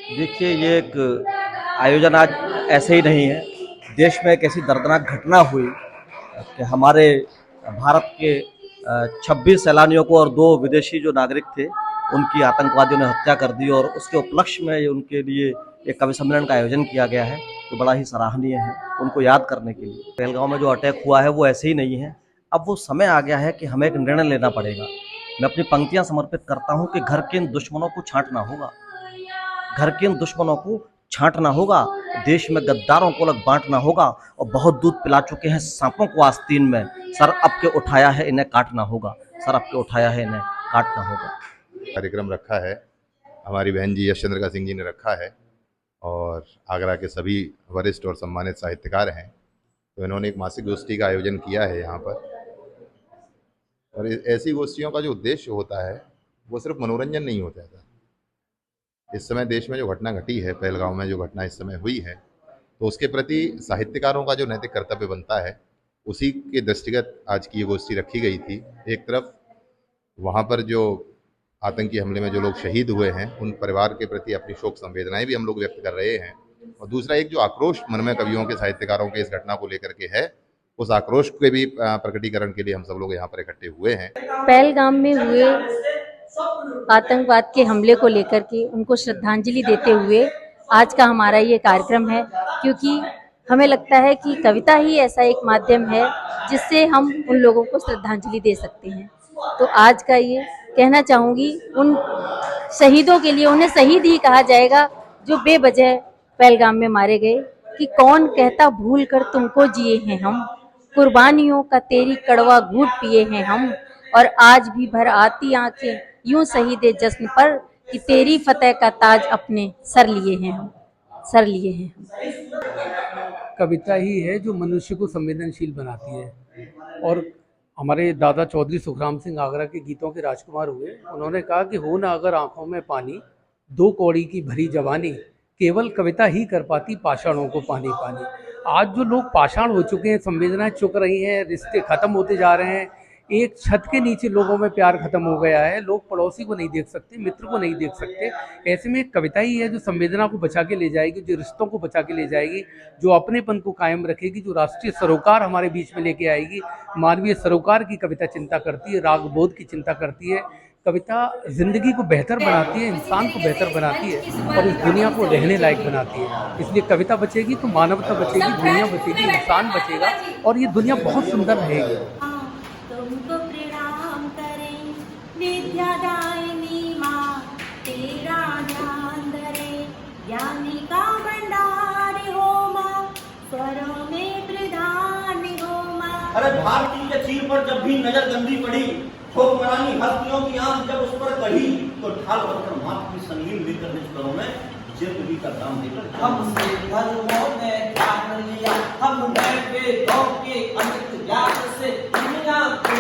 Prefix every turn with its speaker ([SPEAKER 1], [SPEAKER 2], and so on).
[SPEAKER 1] देखिए, ये एक आयोजन आज ऐसे ही नहीं है। देश में एक ऐसी दर्दनाक घटना हुई कि हमारे भारत के 26 सैलानियों को और 2 विदेशी जो नागरिक थे, उनकी आतंकवादियों ने हत्या कर दी और उसके उपलक्ष्य में उनके लिए एक कवि सम्मेलन का आयोजन किया गया है, जो बड़ा ही सराहनीय है, उनको याद करने के लिए। पहलगाँव में जो अटैक हुआ है, वो ऐसे ही नहीं है। अब वो समय आ गया है कि हमें एक निर्णय लेना पड़ेगा। मैं अपनी पंक्तियाँ समर्पित करता हूँ कि घर के इन दुश्मनों को छाँटना होगा। घर के इन दुश्मनों को छांटना होगा, देश में गद्दारों को अलग बांटना होगा और बहुत दूध पिला चुके हैं सांपों को आस्तीन में। सर अब के उठाया है, इन्हें काटना होगा। सर अब के उठाया है, इन्हें काटना होगा।
[SPEAKER 2] कार्यक्रम रखा है, हमारी बहन जी यशचंद्रिका सिंह जी ने रखा है और आगरा के सभी वरिष्ठ और सम्मानित साहित्यकार हैं, तो इन्होंने एक मासिक गोष्ठी का आयोजन किया है यहाँ पर। और ऐसी गोष्ठियों का जो उद्देश्य होता है वो सिर्फ मनोरंजन नहीं होता है। इस समय देश में जो घटना घटी है, पहलगाँव में जो घटना इस समय हुई है, तो उसके प्रति साहित्यकारों का जो नैतिक कर्तव्य बनता है, उसी के दृष्टिगत आज की ये गोष्ठी रखी गई थी। एक तरफ वहाँ पर जो आतंकी हमले में जो लोग शहीद हुए हैं, उन परिवार के प्रति अपनी शोक संवेदनाएं भी हम लोग व्यक्त कर रहे हैं, और दूसरा एक जो आक्रोश मन में कवियों के, साहित्यकारों के इस घटना को लेकर के है, उस आक्रोश के भी प्रकटीकरण के लिए हम सब लोग यहाँ पर इकट्ठे हुए हैं।
[SPEAKER 3] पहलगाम में हुए आतंकवाद के हमले को लेकर के उनको श्रद्धांजलि देते हुए आज का हमारा ये कार्यक्रम है, क्योंकि हमें लगता है कि कविता ही ऐसा एक माध्यम है जिससे हम उन लोगों को श्रद्धांजलि दे सकते हैं। तो आज का ये कहना चाहूँगी, उन शहीदों के लिए, उन्हें शहीद ही कहा जाएगा जो बेवजह पहलगाम में मारे गए, कि कौन कहता भूल कर तुमको जिए हैं हम, कुर्बानियों का तेरी कड़वा घूंट पिए हैं हम, और आज भी भर आती आंखें यूं शहीदे जश्न पर, कि तेरी फतेह का ताज अपने सर लिए हैं हम, सर लिए हैं हम।
[SPEAKER 4] कविता ही है जो मनुष्य को संवेदनशील बनाती है। और हमारे दादा चौधरी सुखराम सिंह आगरा के गीतों के राजकुमार हुए। उन्होंने कहा कि हो ना अगर आंखों में पानी, 2 कौड़ी की भरी जवानी, केवल कविता ही कर पाती पाषाणों को पानी पानी। आज जो लोग पाषाण हो चुके हैं, संवेदनाएं चुक रही हैं, रिश्ते खत्म होते जा रहे हैं, एक छत के नीचे लोगों में प्यार खत्म हो गया है, लोग पड़ोसी को नहीं देख सकते, मित्र को नहीं देख सकते। ऐसे में कविता ही है जो संवेदना को बचा के ले जाएगी, जो रिश्तों को बचा के ले जाएगी, जो अपनेपन को कायम रखेगी, जो राष्ट्रीय सरोकार हमारे बीच में लेके आएगी। मानवीय सरोकार की कविता चिंता करती है, राग बोध की चिंता करती है। कविता जिंदगी को बेहतर बनाती है, इंसान को बेहतर बनाती है और इस दुनिया को रहने लायक बनाती है। इसलिए कविता बचेगी तो मानवता बचेगी, दुनिया बचेगी, इंसान बचेगा और ये दुनिया बहुत सुंदर रहेगी।
[SPEAKER 5] तुमको प्रणाम करें विद्यादायिनी माँ, तेरा ध्यान धरे, ज्ञानी का भंडार हो माँ, स्वरों में प्रधान हो माँ।
[SPEAKER 6] अरे भारती के चीर पर जब भी नजर गंदी पड़ी, ठोक मरानी हस्तियों की आंख जब उस पर कढ़ी, तो ढाल पत्थर माथ की संगीन लेकर निष्करों में जिंदगी का दाम देकर
[SPEAKER 7] हमसे धर्मों ने जान लिया, हमने वेदों के अमित ज्ञान से दुनिया को